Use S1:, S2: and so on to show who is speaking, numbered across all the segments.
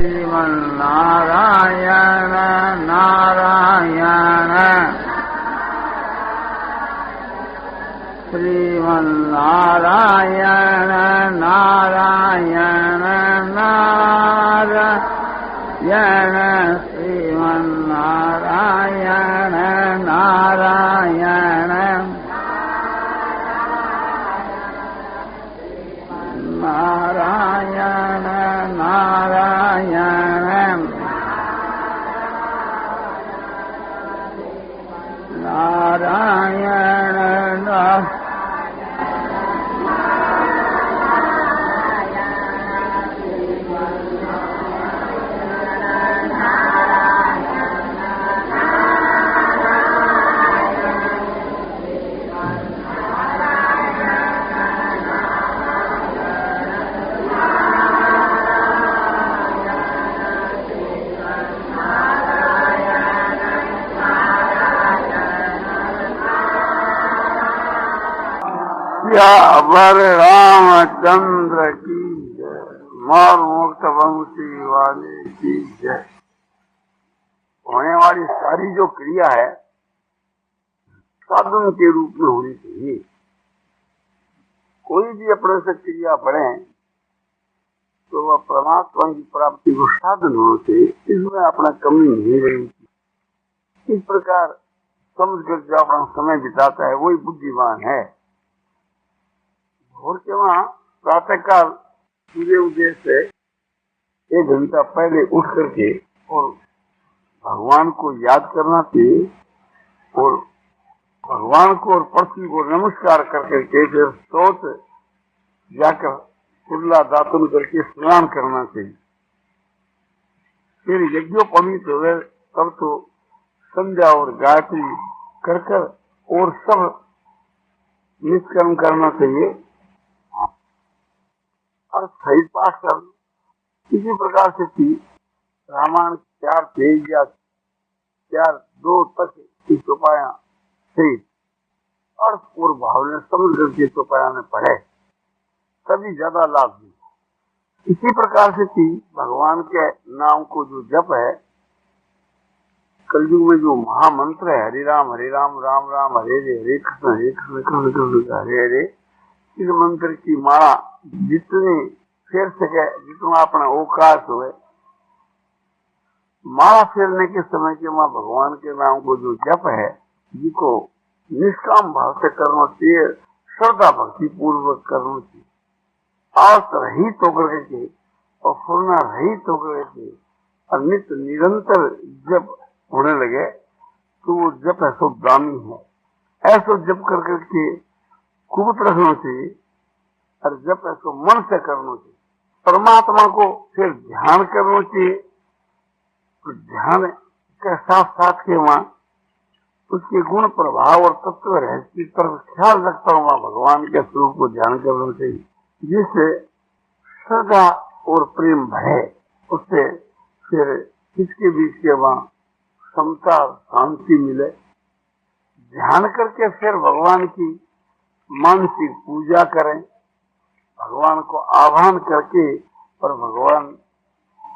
S1: श्रीमन्नारायण नारायण श्रीमन्नारायण नारायण नारायण श्रीमन्नारायण नारायण नारायण नारायण नारायण वर रामचंद्र की जय, मोर मुक्त वंशी वाले की जय। होने वाली सारी जो क्रिया है साधन के रूप में होनी चाहिए। कोई भी अपने से क्रिया बढ़े तो वह परमात्मा की प्राप्ति को साधन होने से इसमें अपना कमी नहीं रहेगी। इस प्रकार समझकर जो अपना समय बिताता है वही बुद्धिमान है। और के वहाँ प्रातः काल सूर्य उदय से 1 घंटा पहले उठ करके और भगवान को याद करना चाहिए और भगवान को और पृथ्वी को नमस्कार करके फिर सोच जाकर कुल्ला दातुन करके स्नान करना चाहिए। फिर यज्ञोपवीत हो गए तब तो संध्या और गायत्री कर और सब निष्कर्म करना चाहिए और सही पाठ कर। इसी प्रकार से थी रामायण 4 पेज या 4-2 तक की चौपाया सही अर्थ और भाव ने समझ करके चौपाया में पढ़े तभी ज्यादा लाभ हुई। इसी प्रकार से थी भगवान के नाम को जो जप है कलयुग में जो महामंत्र है हरे राम राम राम हरे हरे कृष्ण कृष्ण कृष्ण हरे हरे। इस मंत्र की माला जितने फेर सके जितना अपना अवकाश हुए माला फेरने के समय के वहां भगवान के नाम को जो जप है जिसको निष्काम भाव से करना चाहिए, श्रद्धा भक्ति पूर्वक करना चाहिए, आस रहित होकर के और फुरना रहित होकर के और नित्य निरंतर जप होने लगे तो वो जप है सो दामी है। ऐसा जप कर करके कुबत रखना चाहिए और जप ऐसा मन से करना चाहिए। परमात्मा को फिर ध्यान करना चाहिए तो ध्यान के साथ साथ के वहां उसके गुण प्रभाव और तत्व रहस्य पर ख्याल रखता हुआ भगवान के स्वरूप को ध्यान करना चाहिए जिससे श्रद्धा और प्रेम बढ़े। उससे फिर इसके बीच के वहां समता शांति मिले। ध्यान करके फिर भगवान की मानसिक पूजा करें, भगवान को आह्वान करके और भगवान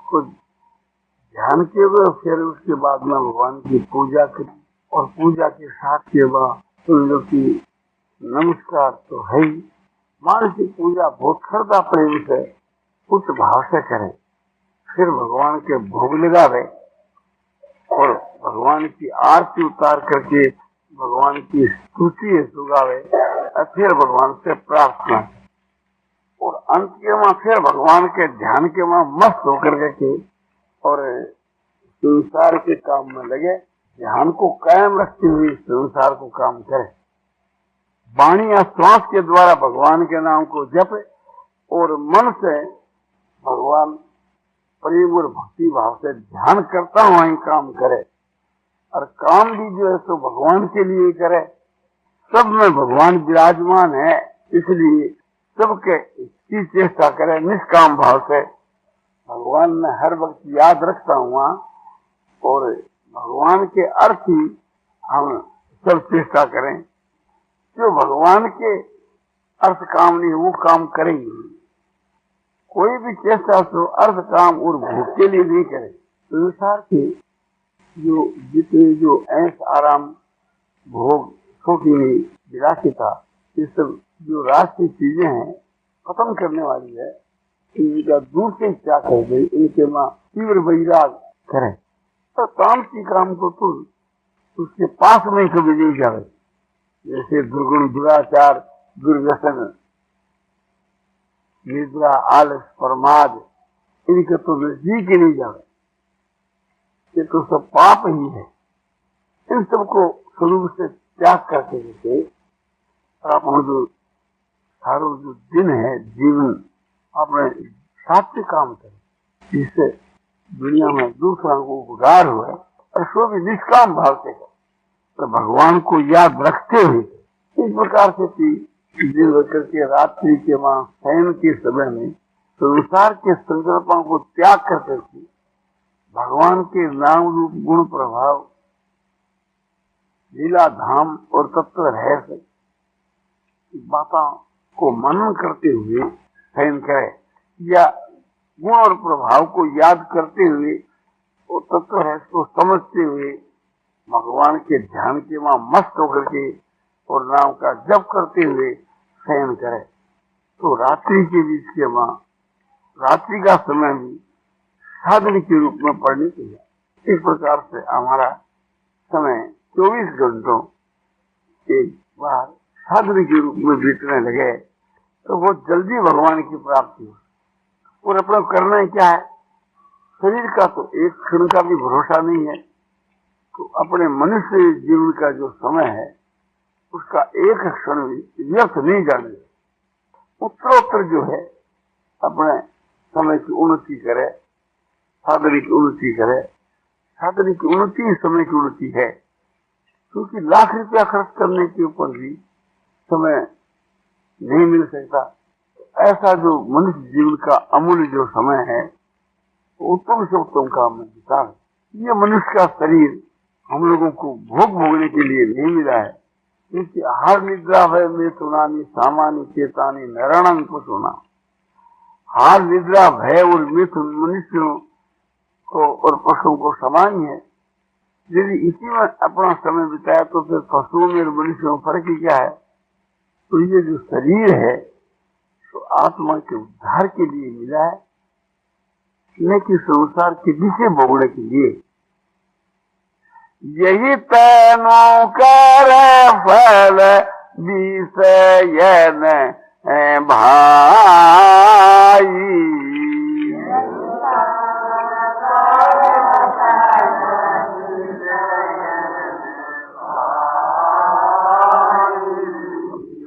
S1: को ध्यान किए हुए फिर उसके बाद में भगवान की पूजा करें और पूजा के साथ के बाद तुल्यों की नमस्कार तो है ही। मानसिक पूजा बहुत श्रद्धा प्रेम से उच्च भाव से करें, फिर भगवान के भोग लगावे और भगवान की आरती उतार करके भगवान की स्तुति सुगावे और फिर भगवान से प्रार्थना और अंत के वहां फिर भगवान के ध्यान के वहां मस्त होकर के और संसार के काम में लगे। ध्यान को कायम रखते हुए संसार को काम करे। वाणी या श्वास के द्वारा भगवान के नाम को जपे और मन से भगवान प्रेम और भक्ति भाव से ध्यान करता हुआ ही काम करे और काम भी जो है तो भगवान के लिए करे। सब में भगवान विराजमान है इसलिए सबके इसकी चेष्टा करे निष्काम भाव से भगवान में हर वक्त याद रखता हुआ और भगवान के अर्थ ही हम सब चेष्टा करें। जो भगवान के अर्थ काम नहीं वो काम करेंगे कोई भी चेष्टा तो अर्थ काम और भोग के लिए नहीं करे। संसार के जो जितने जो ऐश आराम भोग छोटी विलासिता ये सब जो राष्ट्रीय चीजें हैं खत्म करने वाली है, इनका दूर से त्याग कर दे, इनके माँ तीव्र वैराग करे तो तामसी काम को तो उसके पास में कभी नहीं जावे। जैसे दुर्गुण दुराचार दुर्व्यसन निद्रा आलस प्रमाद इनके तो नजदीक ही नहीं जावे, ये तो सब पाप ही है। इन सबको स्वरूप से त्याग करके जैसे आप जो सारो जो दिन है जीवन अपने सात्विक काम करें जिससे दुनिया में दूसरा को उपकार हुए और सो भी निष्काम भाव से कर तो भगवान को याद रखते हुए इस प्रकार से दिन करके रात्रि के वहां शयन के समय में संसार के संकल्पों को त्याग कर करके भगवान के नाम रूप गुण प्रभाव लीला धाम और तत्व रहस्य बातों को मनन करते हुए शयन करे या गुण और प्रभाव को याद करते हुए और तत्व रहस्य को समझते हुए भगवान के ध्यान के वहां मस्त होकर के और नाम का जप करते हुए शयन करे तो रात्रि के बीच के वहां रात्रि का समय भी साधन के रूप में पढ़नी चाहिए। इस प्रकार से हमारा समय 24 घंटों एक बार साधन के रूप में बीतने लगे तो बहुत जल्दी भगवान की प्राप्ति हो। और अपना करना है क्या है, शरीर का तो एक क्षण का भी भरोसा नहीं है, तो अपने मनुष्य जीवन का जो समय है उसका एक क्षण भी व्यर्थ नहीं जाने, उत्तरोत्तर जो है अपने समय की उन्नति करे, साधन की उन्नति करे। साधन की उन्नति ही समय की उन्नति है, क्योंकि लाख रुपया खर्च करने के ऊपर भी समय नहीं मिल सकता। ऐसा जो मनुष्य जीवन का अमूल्य जो समय है उत्तम से उत्तम काम में बिता है। ये मनुष्य का शरीर हम लोगों को भोग भोगने के लिए नहीं मिला है, क्योंकि आहार निद्रा भय में सुनानी सामान्य चेतानी नरणंग को सुना। हार निद्रा भय और मिथुन मनुष्यों को और पशुओं को समान है। यदि इसी में अपना समय बिताया तो फिर पशुओं में और मनुष्यों में फर्क ही क्या है। तो ये जो शरीर है तो आत्मा के उद्धार के लिए मिला है, न कि संसार के विषय भोगने के लिए। यही तैनो कर फल विषय भाई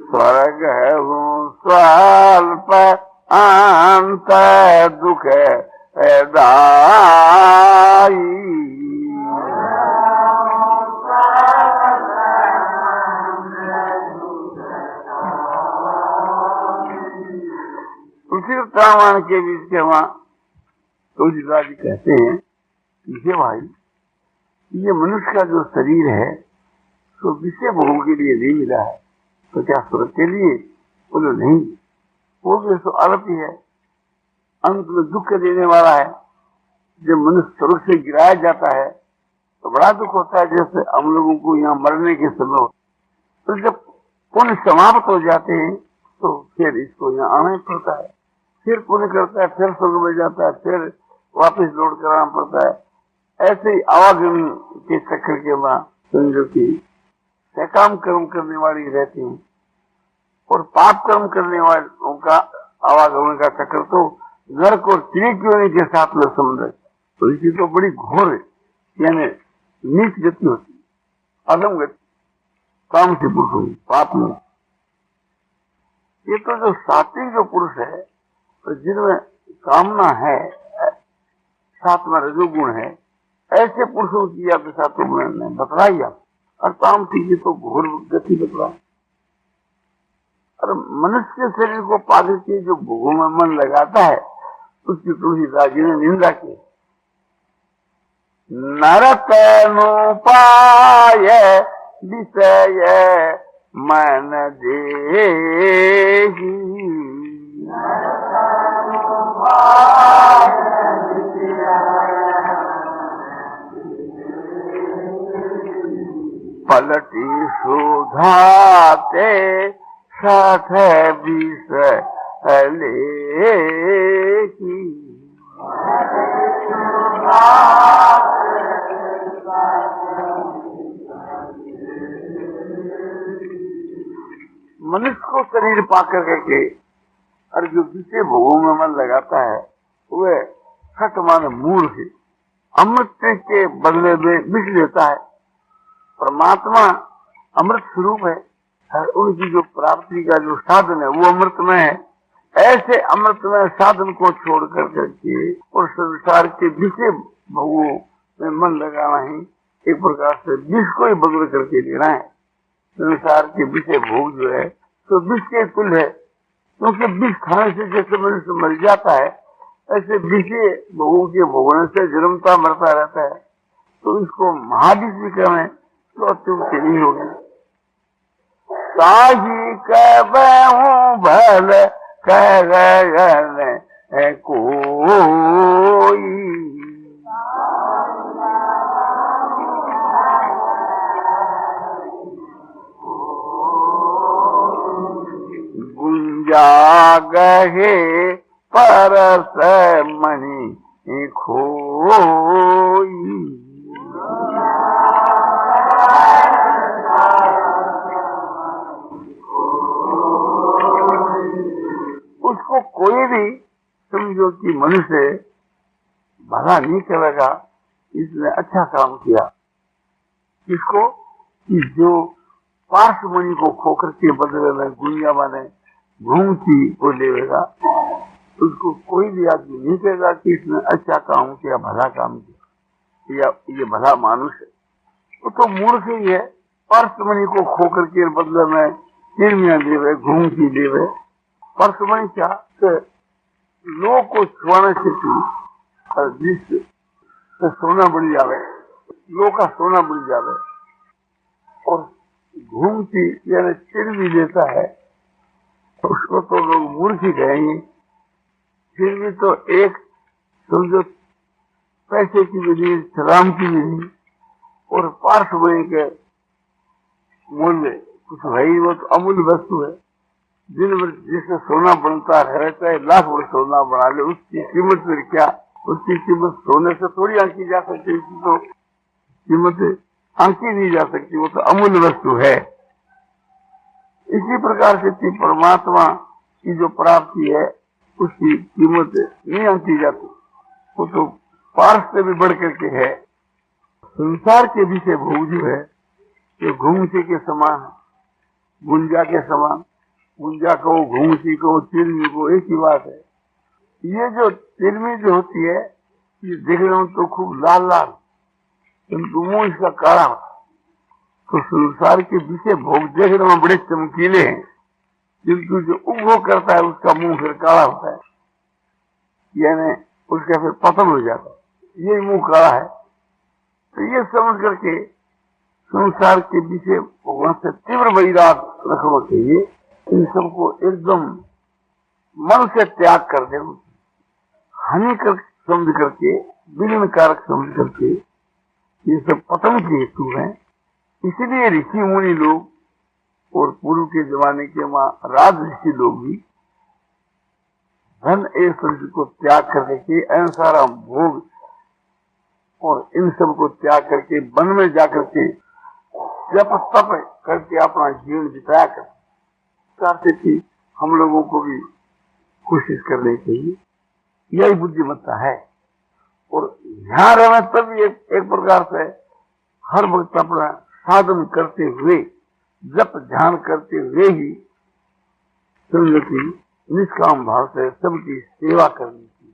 S1: स्वर्ग स्वल्प अंत दुख दाई। उसी प्रावण के बीच के वहां तुलसीदास जी कहते हैं कि भाई ये मनुष्य का जो शरीर है तो विषय भोग के लिए नहीं मिला है, तो क्या स्वर्ग के लिए? बोलो नहीं, वो भी तो अल्प ही है, अंत में दुख देने वाला है। जब मनुष्य स्वर्ग से गिराया जाता है तो बड़ा दुख होता है, जैसे हम लोगों को यहाँ मरने के समय। तो जब पुण्य समाप्त हो जाते हैं तो फिर इसको यहाँ आना ही पड़ता है, फिर पुण्य करता है, फिर स्वर्ग में जाता है, फिर वापस लौट कर आना पड़ता है। ऐसे ही आवागमन के चक्कर के बाद समझो कि सकाम कर्म करने वाली रहती हूँ और पाप कर्म करने वालों का आवागमन का चक्कर तो नरक और त्रिकोणी के साथ में समुद्र। तो इसी तो बड़ी घोर यानी नीच गति होती, अधम गति, काम से पुरुष हुई पाप में। ये तो जो सात्विक जो पुरुष है तो जिनमें कामना है, साथ में रजोगुण है, ऐसे पुरुषों की आपके साथ तो मैंने बतलाई आप। और तामसी तो घोर गति बतला। और मनुष्य शरीर को पाकर के जो भोगों में मन लगाता है उसकी तुलसीदास जी ने निंदा की। नरक पाय विषय मन देहि पलटी सुधाते साथ विष लेखी। मनुष्य को शरीर पाकर करके और जो विषय भोगों में मन लगाता है वह सट माने मूर्ख है, अमृत के बदले में विष लेता है। परमात्मा अमृत स्वरूप है और उनकी जो प्राप्ति का जो साधन है वो अमृतमय है। ऐसे अमृतमय साधन को छोड़ कर करके और संसार के विषय भोगों में मन लगाना ही एक प्रकार से विष को ही बदल करके लेना है। संसार के विषय भोग जो है तो विष के तुल्य है, क्योंकि विष खाने से जैसे मनुष्य मर जाता है ऐसे विषय भोगों के भोगने से जन्मता मरता रहता है। तो इसको महाविष भी कहें तो अत्युक्ति नहीं होगी। ताही कहूं भल कह कोई, गुंजा गहे परस मणि खोई। उसको कोई भी समझो कि मनुष्य भला नहीं करेगा, इसने अच्छा काम किया। इसको कि जो पार्श्वमणि को खोकर के बदले में गुंजा माने घूमती को लेगा, उसको कोई भी आदमी नहीं कहेगा कि इसने अच्छा काम किया, भला काम किया या ये भला मानुष है। वो तो मूर्ख ही है। पार्श्वमणि को खोकर के बदले में चिड़िया लेवे, घूमती लेवे। पार्श्वमणि क्या लोग को छुआने से जिस सोना बन जावे, लोग का सोना बन जावे। और घूमती यानी चिड़ भी लेता है, उसको तो लोग मूर्ख ही कहेंगे। फिर भी तो एक समझो पैसे की भी नहीं, सलाम की भी नहीं, और पार्श्वमणि के मूल्य कुछ भाई वो तो अमूल्य वस्तु है। दिन भर जिससे सोना बनता रहता है, लाख भर सोना बना ले, उसकी कीमत फिर क्या? उसकी कीमत सोने से थोड़ी आंकी जा सकती, उसकी तो कीमत आंकी नहीं जा सकती, वो तो अमूल्य वस्तु है। इसी प्रकार से परमात्मा की जो प्राप्ति है उसकी कीमत नहीं आंकी जाती, वो तो पार्श से भी बढ़ करके है। संसार के विषय भोग जो है ये घूमसी के समान, गुंजा के समान। गुंजा को, घूमसी को, तिरमी को एक ही बात है। ये जो तिरमी जो होती है ये देखने में तो खूब लाल लाल, किंतु मुंह इसका काला होता है। तो संसार के विषय भोग देखने में बड़े चमकीले हैं, किंतु जो उपभोग करता है उसका मुंह फिर काला होता है, यानी उसका फिर पतन हो जाता है। ये मुंह काला है। तो ये समझ करके संसार के विषय भोगों से तीव्र वैराग रखना चाहिए। इन सबको एकदम मन से त्याग कर देना, हानिकारक समझ करके, विघ्न कारक समझ करके ये सब पतन के हेतु हैं। इसलिए ऋषि मुनि लोग और पूर्व के जमाने के राज ऋषि लोग भी धन ऐश्वर्य को त्याग करके अहिंसा भोग और इन सब को त्याग करके वन में जाकर के जप तप करके अपना जीवन बिताया करते थी। हम लोगों को भी कोशिश करनी चाहिए, यही बुद्धिमत्ता है। और यहाँ रहना तब एक प्रकार से हर वक्त अपना साधन करते हुए, जप ध्यान करते हुए ही समझो कि निष्काम भाव से सबकी सेवा करनी चाहिए।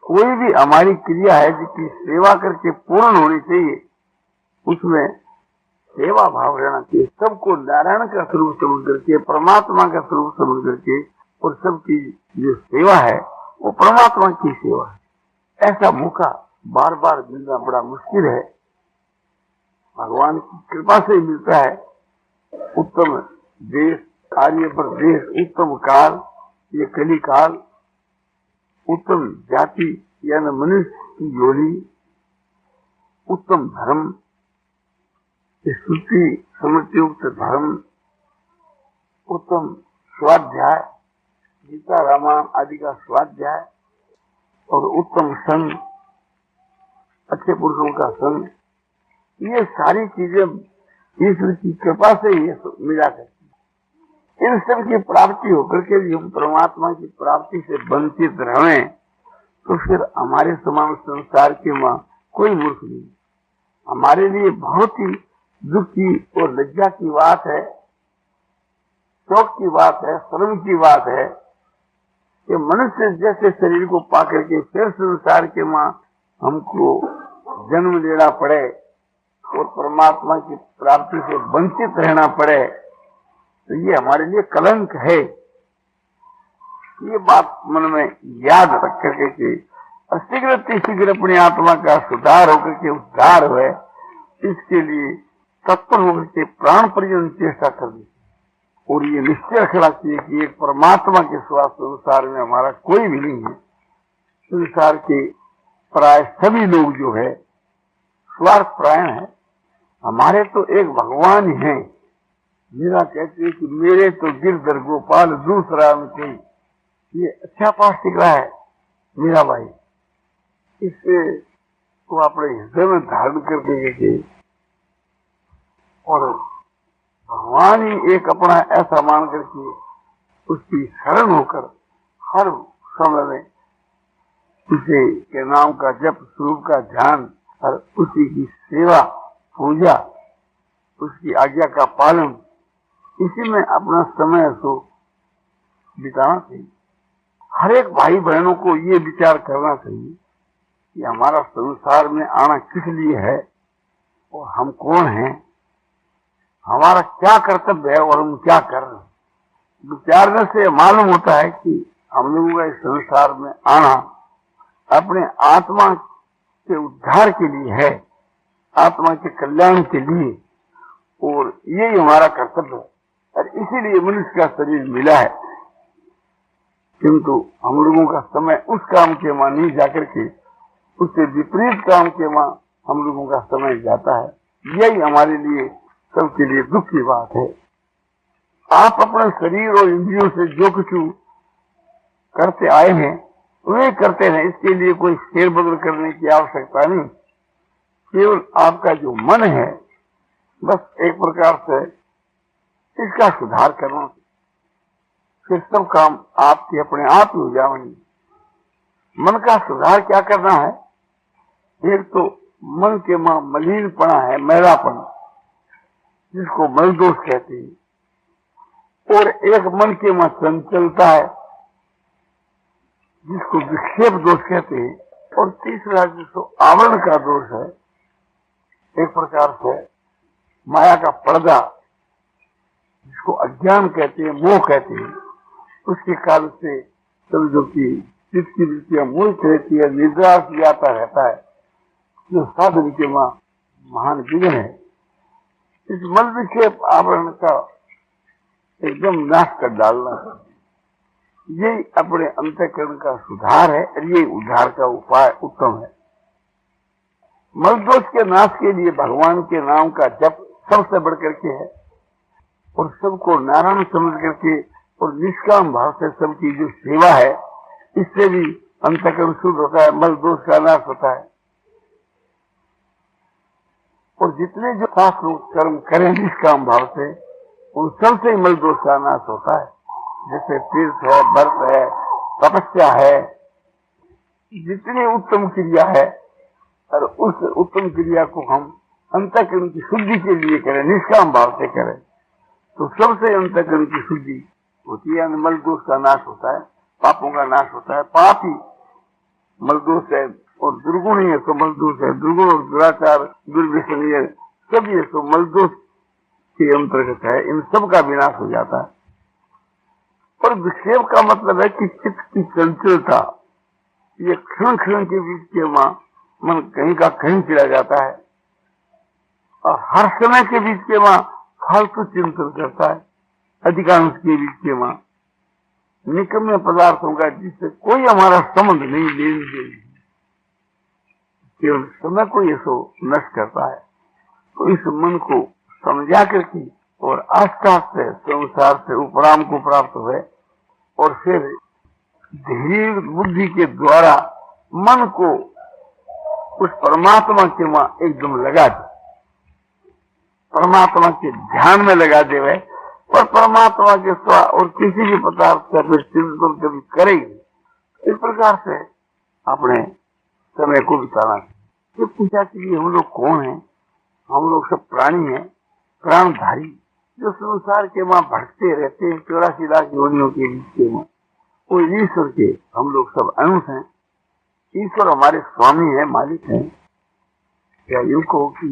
S1: कोई भी हमारी क्रिया है जिसकी सेवा करके पूर्ण होनी चाहिए, उसमें सेवा भाव रहना चाहिए। सबको नारायण का स्वरूप समझ करके, परमात्मा का स्वरूप समझ करके, और सबकी जो सेवा है वो परमात्मा की सेवा है। ऐसा मौका बार बार मिलना बड़ा मुश्किल है, भगवान की कृपा से ही मिलता है। उत्तम देश, कार्य पर देश, उत्तम काल, ये कली काल, उत्तम जाति यानी मनुष्य की योनि, उत्तम धर्म, स्तुति समृतियुक्त धर्म, उत्तम स्वाध्याय, गीता रामायण आदि का स्वाध्याय, और उत्तम संग, अच्छे पुरुषों का संग, ये सारी चीजें ईश्वर की कृपा से ही मिला करती। इन सब की प्राप्ति होकर के भी हम परमात्मा की प्राप्ति से वंचित रहे तो फिर हमारे समान संसार के मां कोई मूर्ख नहीं। हमारे लिए बहुत ही दुख की और लज्जा की बात है, शोक की बात है, शर्म की बात है कि मनुष्य जैसे शरीर को पाकर के फिर संसार के मां हमको जन्म लेना पड़े और परमात्मा की प्राप्ति से वंचित रहना पड़े, तो ये हमारे लिए कलंक है। ये बात मन में याद रख करके कि शीघ्र अपनी आत्मा का सुधार होकर के उद्धार हुए, इसके लिए तत्पर होकर के प्राण पर्यंत चेष्टा करनी और ये निश्चय रखना चाहिए कि एक परमात्मा के सिवा संसार में हमारा कोई भी नहीं है। संसार के प्राय सभी लोग जो है स्वार्थ प्राण है। हमारे तो एक भगवान ही है। मीरा कहती है कि मेरे तो गिरधर गोपाल दूसरा कोई। ये अच्छा पाठ सीख रहा है मीरा भाई, इससे तो अपने हृदय में धारण करके देखिए और भगवान ही एक अपना ऐसा मान करके उसकी शरण होकर हर समय में उसे के नाम का जप, स्वरूप का ध्यान और उसी की सेवा, पूजा, उसकी आज्ञा का पालन, इसी में अपना समय तो बिताना चाहिए। हर एक भाई बहनों को ये विचार करना चाहिए कि हमारा संसार में आना किस लिए है और हम कौन हैं, हमारा क्या कर्तव्य है और हम क्या कर रहे हैं। विचारने से मालूम होता है कि हम लोगों का इस संसार में आना अपने आत्मा के उद्धार के लिए है, आत्मा के कल्याण के लिए, और यही हमारा कर्तव्य है और इसीलिए मनुष्य का शरीर मिला है। किंतु हम लोगों का समय उस काम के मां नहीं जाकर के उससे विपरीत काम के मां हम लोगों का समय जाता है। यही हमारे लिए सबके लिए दुख की बात है। आप अपने शरीर और इंद्रियों से जो कुछ करते आए हैं वे करते हैं, इसके लिए कोई फेरबदल करने की आवश्यकता नहीं। केवल आपका जो मन है बस एक प्रकार से इसका सुधार करना, फिर सब काम आपके अपने आप ही हो जाएंगे। मन का सुधार क्या करना है? एक तो मन के मां मलिनपना है, मैलापन, जिसको मल दोष कहते हैं, और एक मन के मां चंचलता है जिसको विक्षेप दोष कहते हैं, और तीसरा जिसको आवरण का दोष है, एक प्रकार से माया का पर्दा जिसको अज्ञान कहते हैं, मोह कहते हैं, उसके कारण से समझो कि चित्त की वृत्तियां मोहित रहती है, निद्रा की आता रहता है, जो साधन के मां महान विघ्न है। इस मल विक्षेप आवरण का एकदम नाश कर डालना, यही अपने अंतःकरण का सुधार है और यही उद्धार का उपाय उत्तम है। मल दोष के नाश के लिए भगवान के नाम का जप सबसे बढ़ करके है, और सबको नारायण समझ करके और निष्काम भाव से सबकी जो सेवा है, इससे भी अंतःकरण शुद्ध होता है, मल दोष का नाश होता है। और जितने जो शास्त्र कर्म करें निष्काम भाव से, उन सबसे ही मल दोष का नाश होता है। जैसे तीर्थ है, व्रत है, तपस्या है, जितनी उत्तम क्रिया है, और उस उत्तम क्रिया को हम अंतःकरण की शुद्धि के लिए करें, निष्काम भाव से करें, तो सबसे अंतःकरण की शुद्धि होती है, मल दोष का नाश होता है, पापों का नाश होता है। पाप ही मल दोष है और दुर्गुण ही है तो मल दोष है, दुर्गुण और दुराचार, दुर्व्यसन ये सब ये तो मल दोष के अंतर्गत है। इन सब का विनाश हो जाता है। और विक्षेप का मतलब है कि चित्त की चंचलता, ये क्षण क्षण के बीच के मां मन कहीं का कहीं चला जाता है, और हर समय के बीच के मां फालतू चिंतन करता है। अधिकांश के बीच के मां निकम्मे पदार्थों का जिससे कोई हमारा संबंध नहीं, लेन देन, केवल समय को ये सो नष्ट करता है। तो इस मन को समझा करके और आस्था से संसार से उपराम को प्राप्त हुए और फिर धीर बुद्धि के द्वारा मन को उस परमात्मा के वहां एकदम लगा दे, परमात्मा के ध्यान में लगा दे वह, और परमात्मा के स्वा और किसी भी पदार्थ का फिर चिंतन कभी करेगी। इस प्रकार से अपने समय को बिताना चाहिए। पूछा कि हम लोग कौन हैं? हम लोग सब प्राणी हैं, प्राणधारी, जो संसार के वहां भटकते रहते हैं 84 लाख योनियों के बीच के वहां। वो ईश्वर के हम लोग सब अंश हैं। ईश्वर हमारे स्वामी है, मालिक है। क्या यूं कहो कि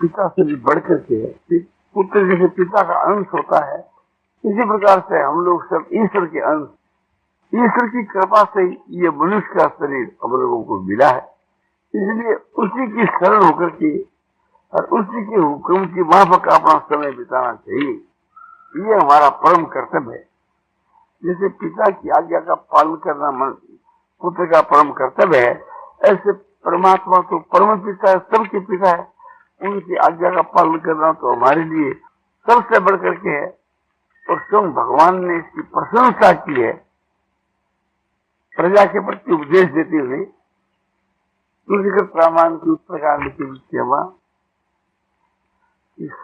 S1: पिता से भी बढ़कर के है, पुत्र जैसे पिता का अंश होता है, इसी प्रकार से हम लोग सब ईश्वर के अंश। ईश्वर की कृपा से ये मनुष्य का शरीर हम लोगों को मिला है, इसलिए उसी की शरण होकर के और उसी के हुक्म की माफक अपना समय बिताना चाहिए। ये हमारा परम कर्तव्य है। जैसे पिता की आज्ञा का पालन करना पुत्र का परम कर्तव्य है, ऐसे परमात्मा तो परम पिता है, सबके पिता है, उनकी आज्ञा का पालन करना तो हमारे लिए सबसे बढ़कर के है। और स्वयं भगवान ने इसकी प्रशंसा की है प्रजा के प्रति उपदेश देते हुए। तुलसीकृत रामायण की उस प्रकार लिखी विषयमा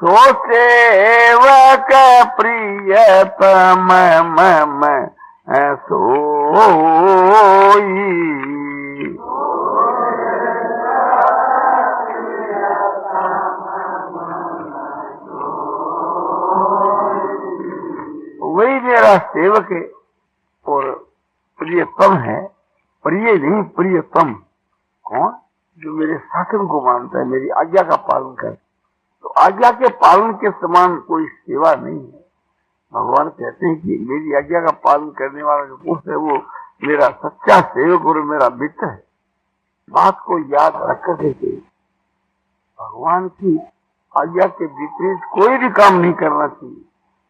S1: सोसेवक प्रियतम मम सोई, वही मेरा सेवक है और प्रियतम है। प्रिय नहीं, प्रियतम। कौन? जो मेरे शासन को मानता है, मेरी आज्ञा का पालन करे। तो आज्ञा के पालन के समान कोई सेवा नहीं है। भगवान कहते हैं कि मेरी आज्ञा का पालन करने वाला जो पुरुष है वो मेरा सच्चा सेवक और मेरा मित्र है। बात को याद रख करके भगवान की आज्ञा के विपरीत कोई भी काम नहीं करना चाहिए,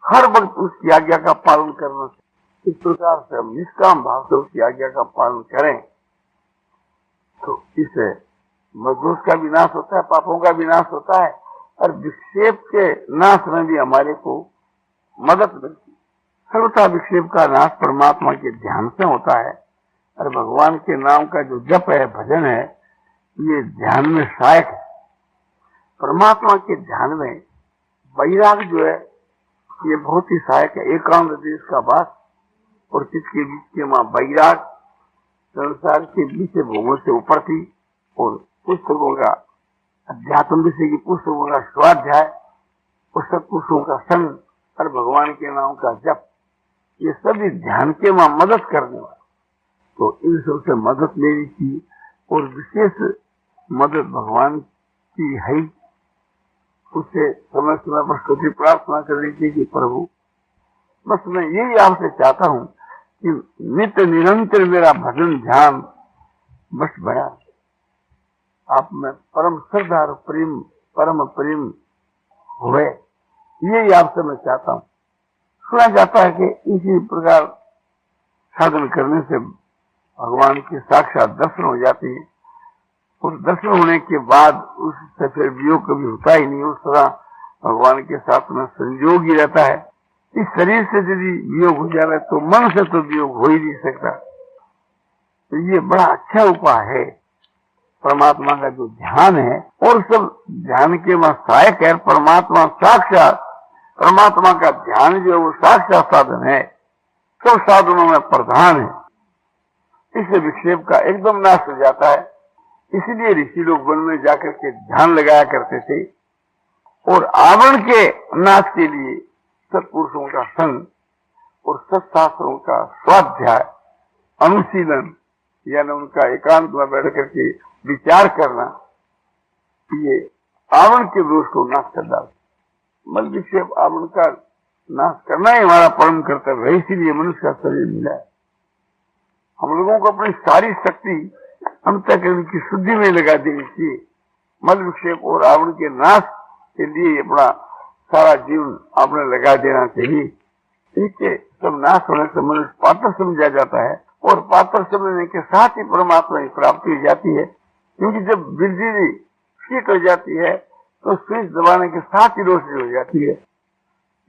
S1: हर वक्त उसकी आज्ञा का पालन करना चाहिए। इस प्रकार से हम निष्काम भाव से उसकी आज्ञा का पालन करें तो इससे मजदूर का विनाश होता है, पापों का विनाश होता है और विक्षेप के नाश में भी हमारे को मदद मिलती है। सर्वथा विक्षेप का नाश परमात्मा के ध्यान से होता है और भगवान के नाम का जो जप है, भजन है, ये ध्यान में सहायक है। परमात्मा के ध्यान में वैराग जो है ये बहुत ही सहायक है। एकांत देश का वास और किसके बीच के वहां वैराग, संसार के बीच भोगों से ऊपर थी और पुस्तकों का अध्यात्म विषय की पुस्तकों का स्वाध्याय और सत्पुरुषों का संग और भगवान के नाम का जप, ये सभी ध्यान के वहां मदद करने वाले। तो इन सबसे मदद लेनी चाहिए और विशेष मदद भगवान की है। उससे समय समय पर स्तुति प्रार्थना करनी चाहिए। प्रभु बस मैं यही आपसे चाहता हूँ कि नित्य निरंतर मेरा भजन ध्यान बस बया आप में परम श्रद्धा और प्रेम, परम प्रेम हुए, यही आपसे मैं चाहता हूँ। सुना जाता है कि इसी प्रकार साधन करने से भगवान के साक्षात दर्शन हो जाते हैं और दर्शन होने के बाद उससे फिर वियोग कभी होता ही नहीं। उस तरह भगवान के साथ में संयोग ही रहता है। इस शरीर से यदि वियोग हो जा रहा है तो मन से तो वियोग हो ही नहीं सकता। तो ये बड़ा अच्छा उपाय है परमात्मा का जो ध्यान है, और सब ध्यान के वहां सहायक है। परमात्मा साक्षात, परमात्मा का ध्यान जो है वो साक्षात साधन है, सब साधनों में प्रधान है। इससे विक्षेप का एकदम नाश हो जाता है। इसीलिए ऋषि लोग वन में जाकर के ध्यान लगाया करते थे और आवरण के नाश के लिए सत्पुरुषों का संग और सत्शास्त्रों का स्वाध्याय, अनुशीलन, यानी उनका एकांत में बैठ करके विचार करना, ये आवरण के दोष को नाश कर डालता। मन विक्षेप आवरण का नाश करना ही हमारा परम कर्तव्य है। इसीलिए मनुष्य का शरीर मिला है। हम लोगों को अपनी सारी शक्ति अंतःकरण की शुद्धि में लगा देनी चाहिए। मल विक्षेप और आवरण के नाश के लिए अपना सारा जीवन आपने लगा देना चाहिए। इसके सब नाश होने से मनुष्य पात्र समझा जाता है और पात्र समझने के साथ ही परमात्मा की प्राप्ति हो जाती है। क्योंकि जब बिजली फिट हो जाती है तो स्विच दबाने के साथ ही रोशनी हो जाती है।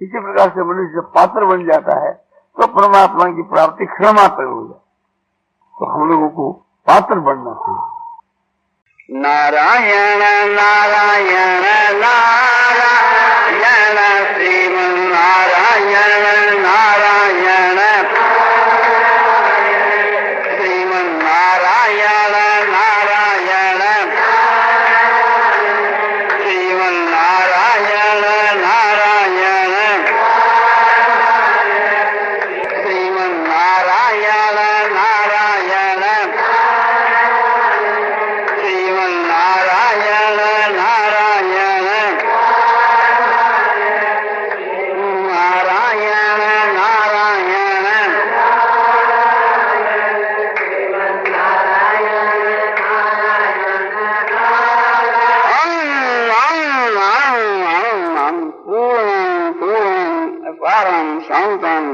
S1: इसी प्रकार से मनुष्य जब पात्र बन जाता है तो परमात्मा की प्राप्ति क्षणमात्र हो जाती है। तो हम लोगों को पात्र बनना चाहिए।
S2: नारायण नारायण नारायण श्रीमन नारायण नारायण श्रीमन नारायण नारायण श्रीमन नारायण नारायण श्रीमन नारायण नारायण श्रीमन नारायण नारायण नारायण नारायण पूर्ण पूर्ण परम शांतम